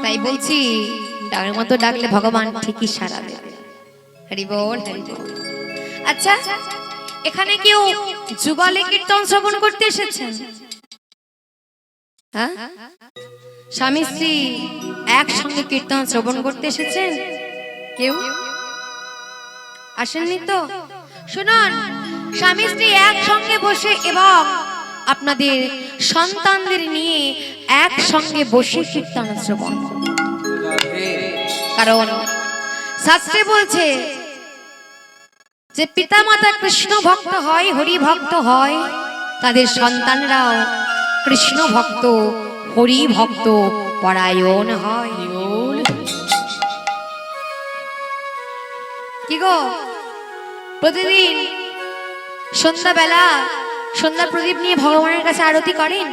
তাই বলছি ডাকের মতো ডাকলে ভগবান ঠিকই সাড়া দেবে। হরি বল হরি বল। আচ্ছা, এখানে কেউ যুগলে কীর্তন শ্রবণ করতে এসেছেন? হ্যাঁ, স্বামী স্ত্রী একসঙ্গে কীর্তন শ্রবণ করতে এসেছেন? কেউ আসেননি তো? শুনুন, স্বামী স্ত্রী একসঙ্গে বসে এবং আপনাদের সন্তানদের নিয়ে একসঙ্গে বসে কীর্তন শ্রবণ, কারণ শাস্ত্রে বলছে যে পিতামাতা কৃষ্ণ ভক্ত হয়, হরি ভক্ত হয়, তাদের সন্তানরাও কৃষ্ণ ভক্ত, হরি ভক্ত পরায়ণ হয়। কি গো, প্রতিদিন সন্ধ্যাবেলা সন্ধ্যা প্রদীপ নিয়ে ভগবানের কাছে আরতি করেন?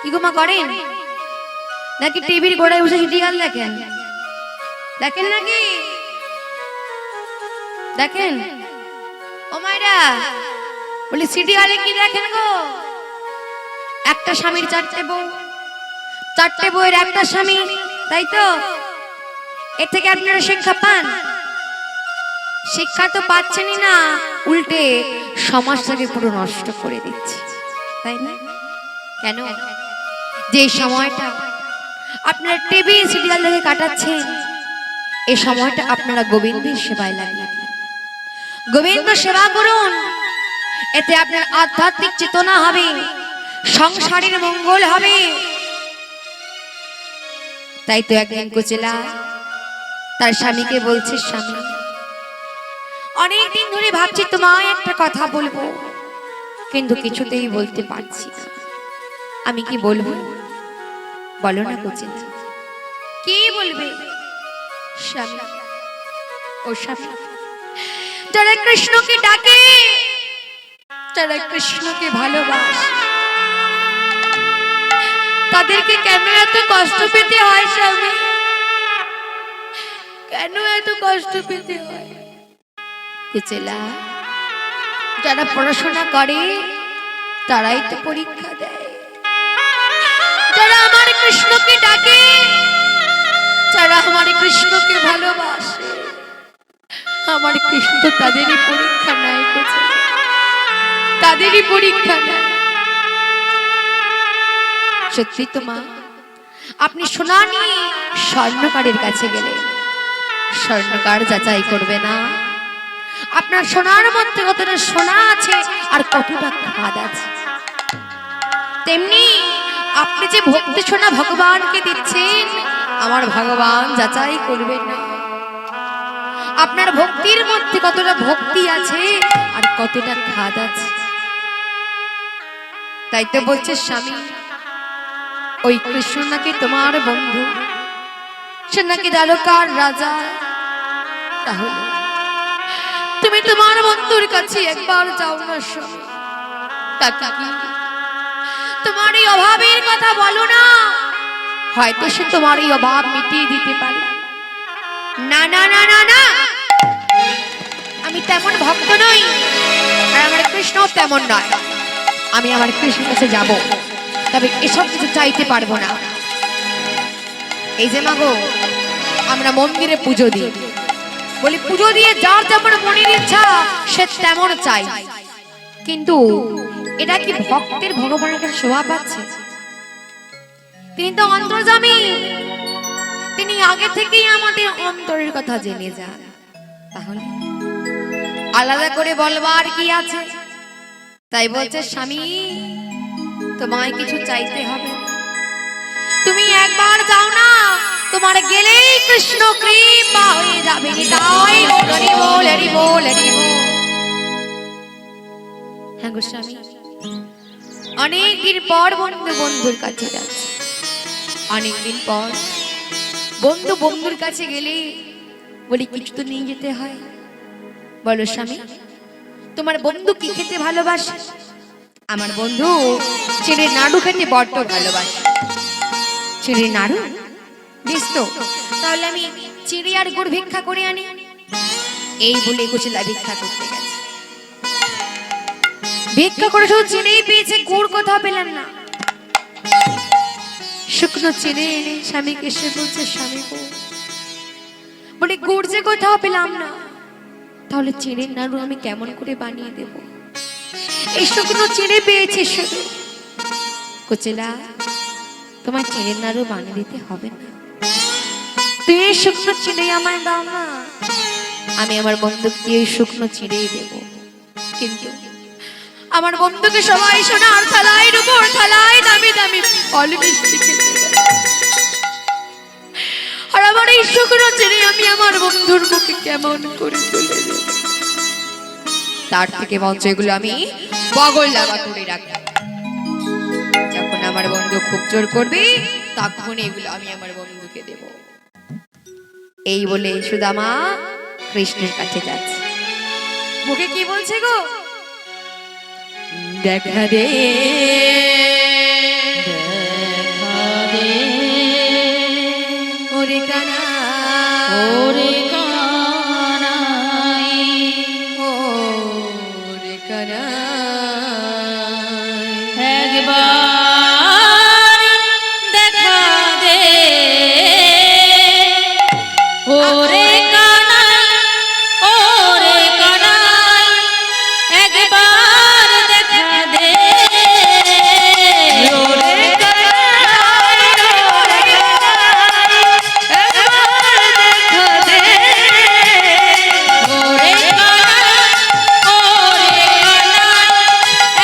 কি গো মা, করেন নাকি টিভির গোড়ায় বসে সিরিয়াল দেখেন? দেখেন নাকি? দেখেন ও মায়েরা, বলি সিরিয়ালে কি দেখেন গো? একটা স্বামীর চারটে বউ, চারটে বউয়ের একটা স্বামী, তাই তো? এর থেকে আপনারা শিক্ষা পান? শিক্ষা তো পাচ্ছেনই না, উল্টে সমাজটাকে পুরো নষ্ট করে দিচ্ছে, তাই না? কেন? যে সময়টা আপনারা টিভি সিরিয়াল দেখে কাটাচ্ছেন, এই সময়টা আপনারা গোবিন্দের সেবায় লাগিয়ে দিন। গোবিন্দ সেবা করুন, এতে আপনার আধ্যাত্মিক চেতনা হবে, সংসারের মঙ্গল হবে। তাই তো একদিন কুচেলা তার স্বামীকে বলছে, স্বামী অনেকদিন ধরে ভাবছি তোমায় একটা কথা বলবো, কিন্তু কিছুতেই বলতে পারছি না। আমি কি বলবো? বলো না কুচেলা, কি বলবে? স্বামী, ও স্বামী, যারা কৃষ্ণকে ডাকে, যারা কৃষ্ণকে ভালোবাসে, তাদেরকে কেন এত কষ্ট পেতে হয়? স্বামী, কেন এত কষ্ট পেতে হয়? কুচেলা, যারা পড়াশোনা করে তারাই তো পরীক্ষা দেয়, যারা আমার কৃষ্ণকে ডাকে, যারা আমার কৃষ্ণকে ভালোবাসে, আমার কৃষ্ণ তাদেরই পরীক্ষা নেয়, তাদেরই পরীক্ষা নেয়। সত্যি তো মা, আপনি সোনা নিয়ে স্বর্ণকারের কাছে গেলে স্বর্ণকার যাচাই করবে না আপনার সোনার মধ্যে কতটা সোনা আছে আর কতটা খাদ আছে? তেমনি আপনি যে ভক্তি সোনা ভগবানকে দিচ্ছেন, আমার ভগবান যাচাই করবেন না আপনার ভক্তির মধ্যে কতটা ভক্তি আছে আর কতটা খাদ আছে। তাই তো বলছে স্বামী, ওই কৃষ্ণ নাকি তোমার বন্ধু, সে নাকি দ্বারকার রাজা। তাহলে তুমি তোমার বন্ধুর কাছে একবার যাও না স্বামী, তাকে কি তোমার এই অভাবের কথা বলো না, হয়তো সে তোমার এই অভাব মিটিয়ে দিতে পারে। না না না না না, আমি তেমন ভক্ত নই, আর আমার কৃষ্ণ তেমন নয়। আমি আমার কৃষ্ণের কাছে যাব, তবে এসব কিছু চাইতে পারবো না। এই যে মাগো, আমরা মন্দিরে পুজো দিই, বলি পুজো দিয়ে যার যেমন মনের ইচ্ছা সে তেমন চাই, কিন্তু এটা কি ভক্তের ভগবানের কাছে শোভা পাচ্ছে? তিনি তো অন্তর্যামী, তিনি আগে থেকেই আমাদের অন্তরের কথা জেনে যান। তাহলে আলাদা করে বলবার কি আছে? তাই বলছে স্বামী, তোমায় কিছু চাইতে হবে, তুমি একবার যাও না, তোমার গেলেই কৃষ্ণ কৃপা হয়ে যাবে। তাই হরি বল হরি বল হরি বল। হ্যাঁ গোস্বামী, অনেকদিন পর বন্ধুর কাছে যাচ্ছে, অনেকদিন পর বন্ধুর কাছে গেলে বলি কিছু তো নিয়ে যেতে হয়। বলো স্বামী, তোমার বন্ধু কি খেতে ভালোবাসে? আমার বন্ধু চিড়ের নাড়ু খেতে বড্ড ভালোবাসে। চিড়ের নাড়ু? বেশ তো, তাহলে আমি চিড়ে আর গুড় ভিক্ষা করে আনি। এই বলে কুচিলা ভিক্ষা করতে গেছে। ভিক্ষা করে শুধু চিড়েই পেয়েছে, গুড় কোথাও পেলাম না। শুকনো চিড়ে এনে স্বামীকে এসে বলছে, স্বামী গো, বলে গুড় যে কোথাও পেলাম না, তাহলে চিড়ের নাড়ু আমি কেমন করে বানিয়ে দেব? এই শুকনো চিড়ে পেয়েছে শুধু। কুচিলা, তোমার চিড়ের নাড়ু বানিয়ে দিতে হবে না, তুই শুকনো চিড়ে আমায় দাও না, আমি আমার বন্ধুকে ওই শুকনো চিড়েই দেব। কিন্তু আমার বন্ধুকে সবাই সোনার থালায়, রূপোর থালায় দামি দামি ফল মিষ্টি খেতে দেয়। আর আমার এই শুকনো চিড়ে আমি আমার বন্ধুর মুখে কেমন করে তুলে দেব? তার থেকে মঞ্চ এগুলো আমি বগল লাগা করে রাখি। যখন আমার বন্ধু খুব জোর করবে, তখন এগুলো আমি আমার বন্ধুকে দেব। এই বলে সুদামা কৃষ্ণের কাছে যাচ্ছে। মুখে কি বলছে গো? দেখা দে, দেখা দে ওরে কানা, ওরে কানাই, ওরে কানাই, একবার দেখা দে ওরে কানাই, ওরে কানাই, একবার দেখা দে ওরে কানাই, ওরে কানাই, একবার দেখা দে ওরে কানাই, ওরে কানাই,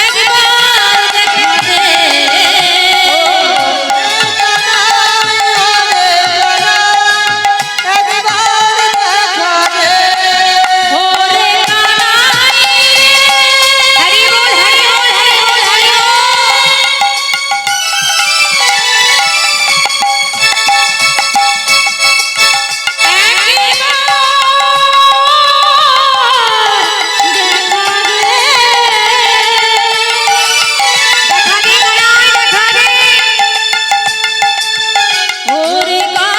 একবার দেখা দে ওরে কানাই। হরি বল, হরি বল, হরি বল, হরি বল।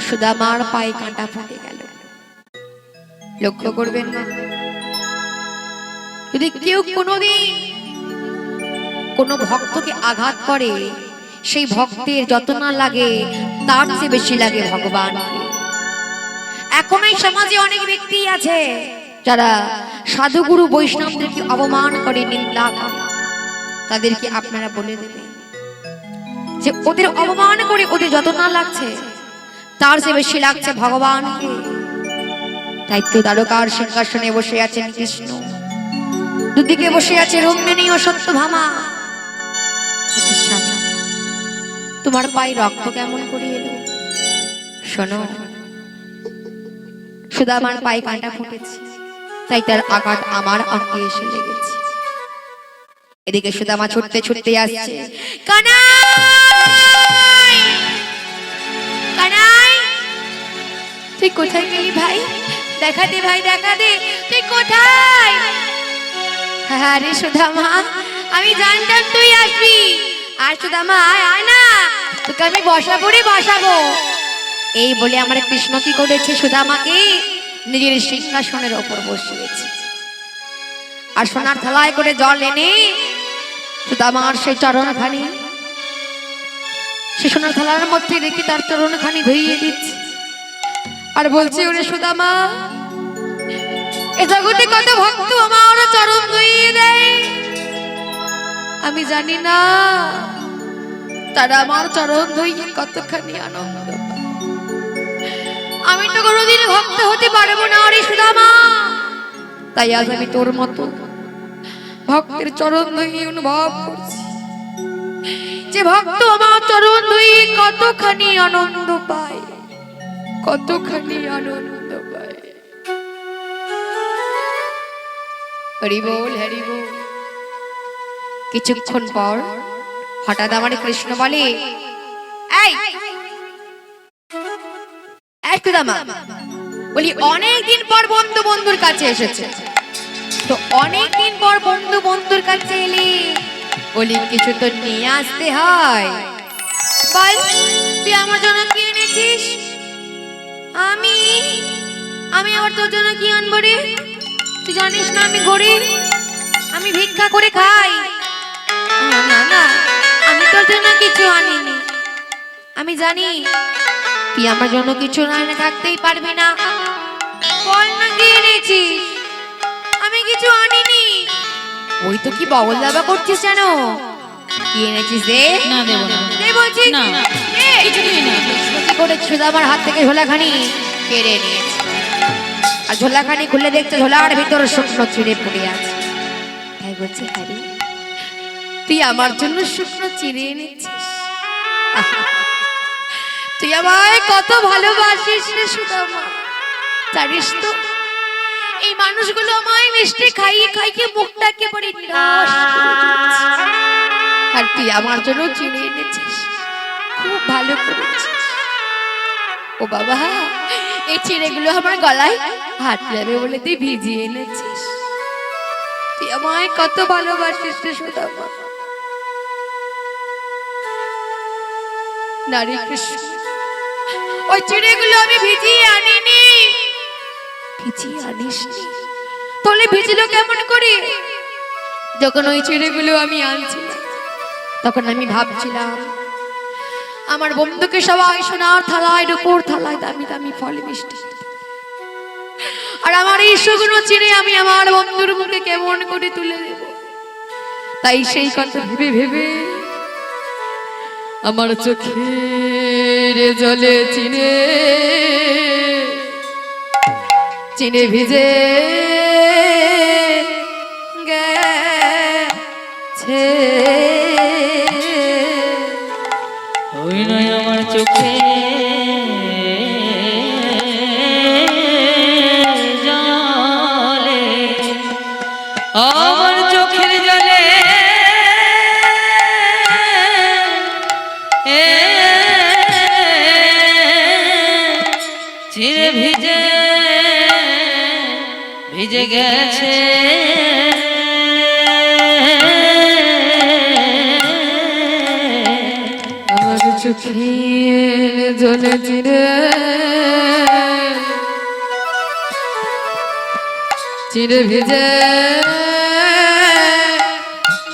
সুদামার পায়ে কাঁটা ফুটে গেল। লক্ষ্য করবেন না, যদি কেউ কোনোদিন কোন ভক্তকে আঘাত করে, সেই ভক্তের যত না লাগে তার চেয়ে বেশি লাগে ভগবানকে। এখন এই সমাজে অনেক ব্যক্তি আছে যারা সাধুগুরু বৈষ্ণবদেরকে অপমান করে, নিন্দা করে। তাদেরকে আপনারা বলে দেবেন যে ওদের অপমান করে ওদের যত না লাগছে তার চেয়ে বেশি লাগছে ভগবানকে। তাই তো দ্বারকার সিংহাসনে বসে আছেন কৃষ্ণ, দুদিকে বসে আছে রুক্মিণী ও সত্যভামা। তোমার পায়ে রক্ত কেমন করে এলো? শোনো, সুদামার পায়ে কাঁটা ফুটেছে, তাই তার আঘাত আমার অঙ্গে এসে লেগেছে। এদিকে সুদামা ছুটতে ছুটতে আসছে। কানাই, কানাই, তুই কোথায় গেলি ভাই? দেখা দে ভাই, দেখা দে, তুই কোথায়? আরে সুদামা, আমি জানতাম তুই আসবি। আর সুদামা আয়, আয় না, তোকে আমি বসাবো, বসাবো। এই বলে আমার কৃষ্ণ কি করেছে? সুদামাকে নিজের সিংহাসনের ওপর বসিয়েছে। আর সোনার থালায় করে জল এনে সুদামার সেই চরণখানি, সে সোনার থালার মধ্যে রেখে তার চরণখানি ধুইয়ে দিচ্ছে। আর বলছে, ওরে সুদামা, এ জগতে কত ভক্ত আমার চরণ ধুইয়ে দেয়, আমি জানি না তারা আমার চরণ ধুইয়ে কতখানি আনন্দ পায়। আমি তো কোনোদিন ভক্ত হতে পারবো না রে সুদামা, তাই আজ আমি তোর মতো ভক্তের চরণ ধুইয়ে অনুভব করছি যে ভক্ত আমার চরণ ধুইয়ে কতখানি আনন্দ পায়, কতখানি আনন্দ পায়। হরি বল, হরি বল। কিছুক্ষণ পর হঠাৎ আমার কৃষ্ণ বলে, এই বলি অনেকদিন পর বন্ধু বন্ধুর কাছে এসেছে, তো অনেকদিন পর বন্ধু বন্ধুর কাছে এলে বলি কিছু তো নিয়ে আসতে হয়। বল তুই আমার জন্য কি এনেছিস? আমি আমি আবার তোর জন্য কি আনবো রে? তুই জানিস না আমি গরিব, আমি ভিক্ষা করে খাই। না না, আমি তোর জন্য কিছু আনিনি। আমি জানি তুই আমার জন্য কিছু না এনে থাকতেই পারবি না। বল না কি এনেছিস? আমি কিছু আনিনি। ওই তো কি বগল দাবা করছিস যেন। কি এনেছিস রে? না দেব না। দে বলছি না কিছুই না। কি করে সুদামার হাত থেকে ঝোলাখানি কেড়ে নিয়েছে, আর ঝোলাখানি খুলে দেখছে ঝোলার ভিতরে শুকনো চিড়ে পড়ে আছে। তাই বলছি, আরে তুই আমার জন্য শুকনো চিড়ে এনেছিস? তুই আমায় কত ভালোবাসিস রে সুদামা, জানিস তো এই মানুষগুলো আমায় মিষ্টি খাইয়ে খাইয়ে মুখটা একেবারে নিরাশ করে দিয়েছে। আর তুই আমার জন্য চিড়ে এনেছিস, খুব ভালো করেছিস। ও বাবা, এই চিড়েগুলো আমার গলায় হাত লাগবে বলে তুই ভিজিয়ে এনেছিস। তুই আমায় কত ভালোবাসিস রে সুদামা। নারী কৃষ্ণ, ওই চিড়েগুলো আমি ভিজিয়ে আনিনি। ভিজিয়ে আনিসনি? তাহলে ভিজলো কেমন করে? যখন ওই চিড়েগুলো আমি আনছিলাম তখন আমি ভাবছিলাম আমার বন্ধুকে সবাই সোনার থালায় রূপোর থালায় দামি দামি ফল মিষ্টি, আর আমার এই শুকনো চিড়ে আমি আমার বন্ধুর মুখে কেমন করে তুলে দেব। তাই সেই কথা ভেবে ভেবে আমার চোখের জলে চিনে চিনে ভিজে গেছে। ওই নয় আমার চোখে জলে, আমার চোখের জলে চিরে ভিজে ভিজে গেছে। আমার চোখের জলে চিরে চিরে ভিজে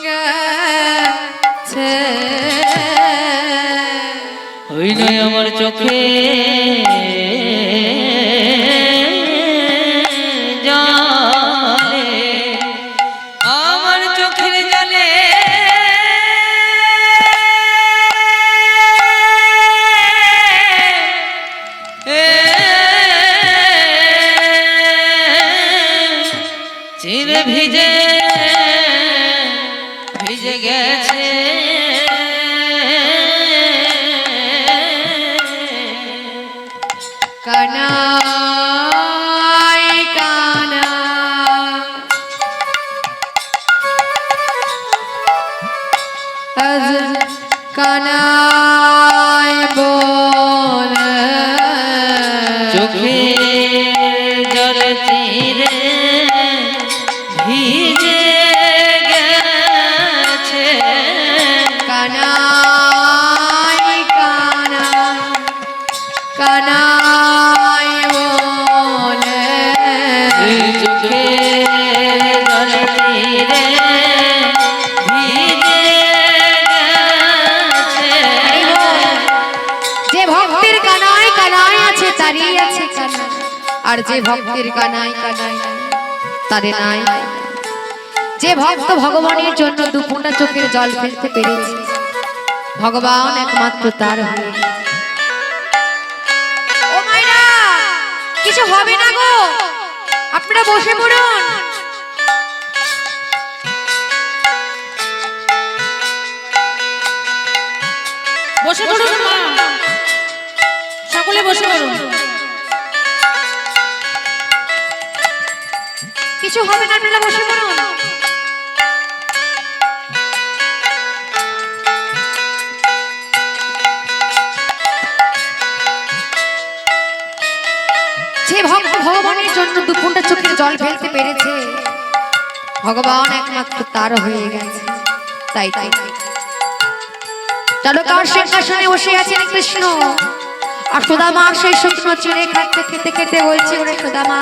গেছে। ওই নয় আমার চোখে জলে, আমার চোখের জলে চিরে ভিজে ভিজে গেছে। কানাই কানা আজ কানাই বলে চোখে জল চিরে ভিজে গেছে। কানাই কানা কানাই বলে চোখে জল চিরে ভিজে গেছে। যে ভক্তের কানায় কানায় আছে তারই আছে কানায়, আর যে ভক্তের কানায় কানায় তারে নাই। যে ভক্ত ভগবানের জন্য দুফোঁটা চোখের জল ফেলতে পেরেছে, ভগবান একমাত্র তার হয়ে। ও মায়েরা, কিছু হবে না গো, আপনারা বসে পড়ুন। বসে পড়ুন মা, সকলে বসে পড়ুন। কিছু হবে না, আপনারা বসে পড়ুন। যে ভক্ত ভগবানের জন্য দুফোঁটা চোখের জল ফেলতে পেরেছে, ভগবান একমাত্র তার হয়ে গেছে। তাই তাই তারকার সিংহাসনে বসে আছেন কৃষ্ণ, আর সুদামা সেই শুকনো চিড়ে খাচ্ছে, খেতে খেতে বলছে, ওরে সুদামা,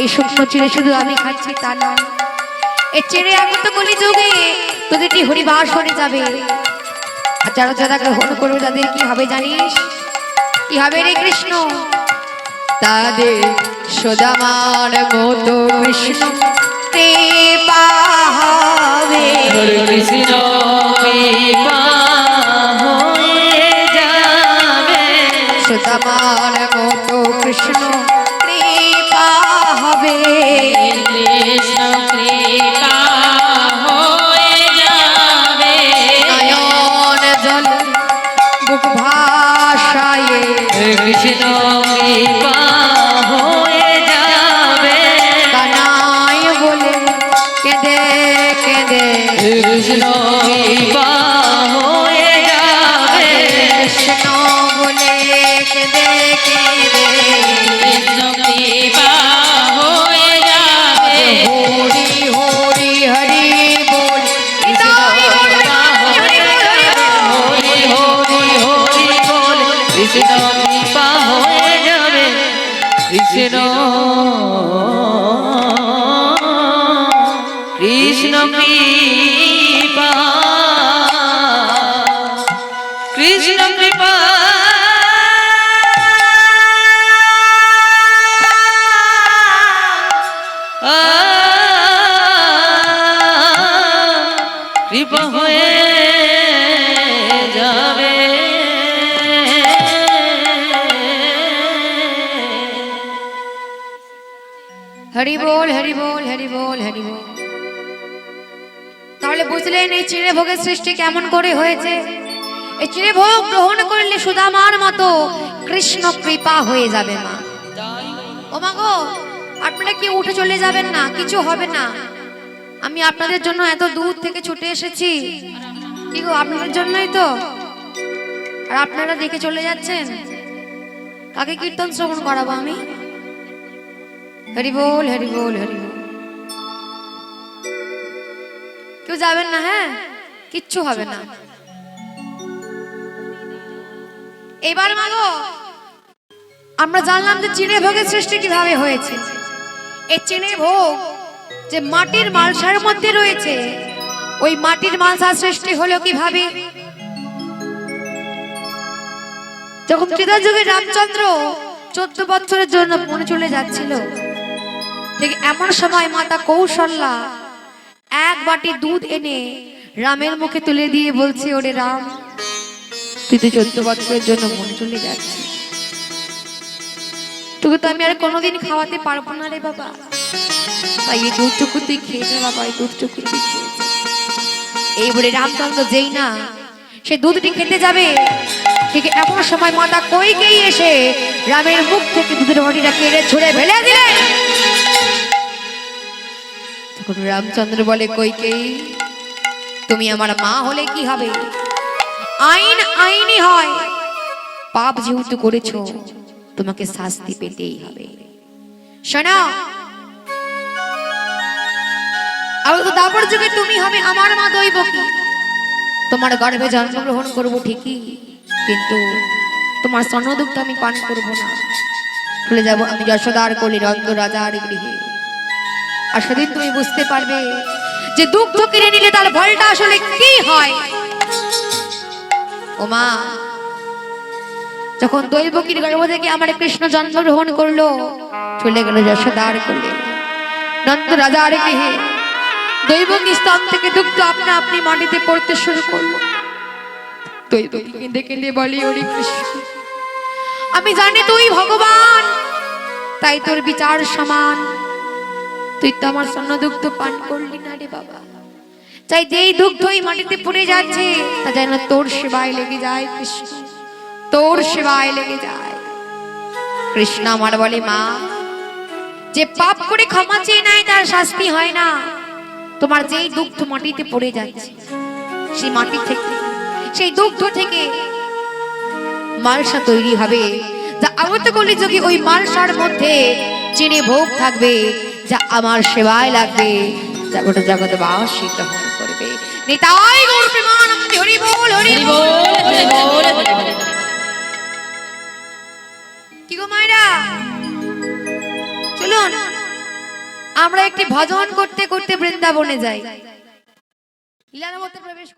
এই শুকনো চিড়ে শুধু আমি খাচ্ছি তা নয়, এই চিড়ে এখন তো কলিযুগে প্রতিটি হরিবাস হয়ে যাবে, আর যারা যারা গ্রহণ করবে তাদের কি হবে জানিস? কি হবে রে কৃষ্ণ? তাদের সুদামার মতো কৃষ্ণ কৃপা হবে। কৃষ্ণ কৃপা হয়ে যাবে, সুদামার মতো কৃষ্ণ কৃপা হবে। কৃষ্ণ কৃপা হয়ে যাবে, নয়ন জল বুক ভাষায় কৃষ্ণ কৃপা হয়ে যাবে, কানাই বলে কেঁদে কেঁদে কৃষ্ণ কৃপা হয়ে যাবে, কৃষ্ণ বলে কেঁদে কেঁদে কৃষ্ণ কৃপা হয়ে যাবে, হরি হরি হরি বল। হরি হরি হরি বল, কৃষ্ণ কৃপা হয়ে যাবে, কৃষ্ণ কৃষ্ণ কৃপা, কৃষ্ণ কৃপা কৃপা হয়ে যাবে। হরি বল হরি বল হরি বল হরি বল। তাহলে বুঝলেন এই চিড়ে ভোগের সৃষ্টি কেমন করে হয়েছে? এই চিড়ে ভোগ গ্রহণ করলে সুদামার মতো কৃষ্ণ কৃপা হয়ে যাবে মা। ও মা গো, আপনারা কি উঠে চলে যাবেন না? কিছু হবে না, আমি আপনাদের জন্য এত দূর থেকে ছুটে এসেছি। কি গো, আপনাদের জন্যই তো। আর আপনারা দেখে চলে যাচ্ছেন, কাকে কীর্তন শ্রবণ করাবো আমি? হরি বল হরি বল হরি বল। কেউ যাবেন না? হ্যাঁ, কিচ্ছু হবে না। এবার মাগো, আমরা জানলাম যে চিড়ে ভোগের সৃষ্টি কিভাবে হয়েছে। এই চিড়ে ভোগ যে মাটির মালসার মধ্যে রয়েছে, ওই মাটির মালসার সৃষ্টি হলো কিভাবে? যখন ত্রেতা যুগে রামচন্দ্র 14 বছরের জন্য বনে চলে যাচ্ছিল, ঠিক এমন সময় মাতা কৌশল্যা এক বাটি দুধ এনে রামের মুখে তুলে দিয়ে বলছে, ওরে রাম, তুই তো 14 বছরের জন্য বনে চলে যাচ্ছিস, তোকে তো আমি আর কোনোদিন খাওয়াতে পারবো না রে বাবা, তাই এই দুধটুকু তুই খেয়ে যা বাবা, এই দুধটুকু তুই খেয়ে যা। এই বলে রামচন্দ্র যেই না সে দুধটি খেতে যাবে, ঠিক এমন সময় মাতা কইকেয়ী এসে রামের মুখ থেকে দুধের বাটিটা কেড়ে ছুঁড়ে ফেলে দিলেন। তখন রামচন্দ্র বলে, কইকেয়ী, তুমি আমার মা হলে কি হবে? আইন আইনই হয়, পাপ যেহেতু করেছো তোমাকে শাস্তি পেতেই হবে। শোনো, আর তো দাপর যুগে তুমি হবে আমার মা দৈবকী, তোমার গর্ভে জন্মগ্রহণ করবো ঠিকই, কিন্তু তোমার স্তনদুগ্ধ আমি পান করবো না, চলে যাবো আমি যশোদার কোলে নন্দ রাজার গৃহে। আর সেদিন তুমি বুঝতে পারবে যে দুগ্ধ কিনে নিলে তার ফলটা আসলে কি হয়। ও মা, যখন দৈবকীর গর্ভ থেকে আমার কৃষ্ণ জন্মগ্রহণ করলো, চলে গেল যশোদার কোলে নন্দ রাজার গৃহে। দৈবক স্থান থেকে দুগ্ধ আপনা আপনি মাটিতে পড়তে শুরু করলো। দৈবক কেঁদে কেঁদে বলে, ওরে কৃষ্ণ, আমি জানি তুই ভগবান, তাই তোর বিচার সমান। তুই তো আমার সন্ন দুগ্ধ পান করলি না রে বাবা, চাই যেই দুগ্ধ এই মাটিতে পড়ে যাচ্ছে তা যেন তোর সেবায় লেগে যায় কৃষ্ণ, তোর সেবায় লেগে যায়। কৃষ্ণ আমার বলে, মা, যে পাপ করে ক্ষমা চেয়ে নেয় তার শাস্তি হয় না। তোমার যেই দুগ্ধ মাটিতে পড়ে যাচ্ছে, সেই মাটি থেকে, সেই দুগ্ধ থেকে মালসা তৈরি হবে, যা আগত কলিযুগে ওই মালসার মধ্যে চিনি ভোগ থাকবে, যা আমার সেবায় লাগবে, যা গোটা জগৎবাসী গ্রহণ করবে। নিতাই গৌর প্রেমানন্দে হরি বল, হরি বল। কি গো মায়েরা, চলুন আমরা একটি ভজন করতে করতে বৃন্দাবনে যাই, লীলার মধ্যে প্রবেশ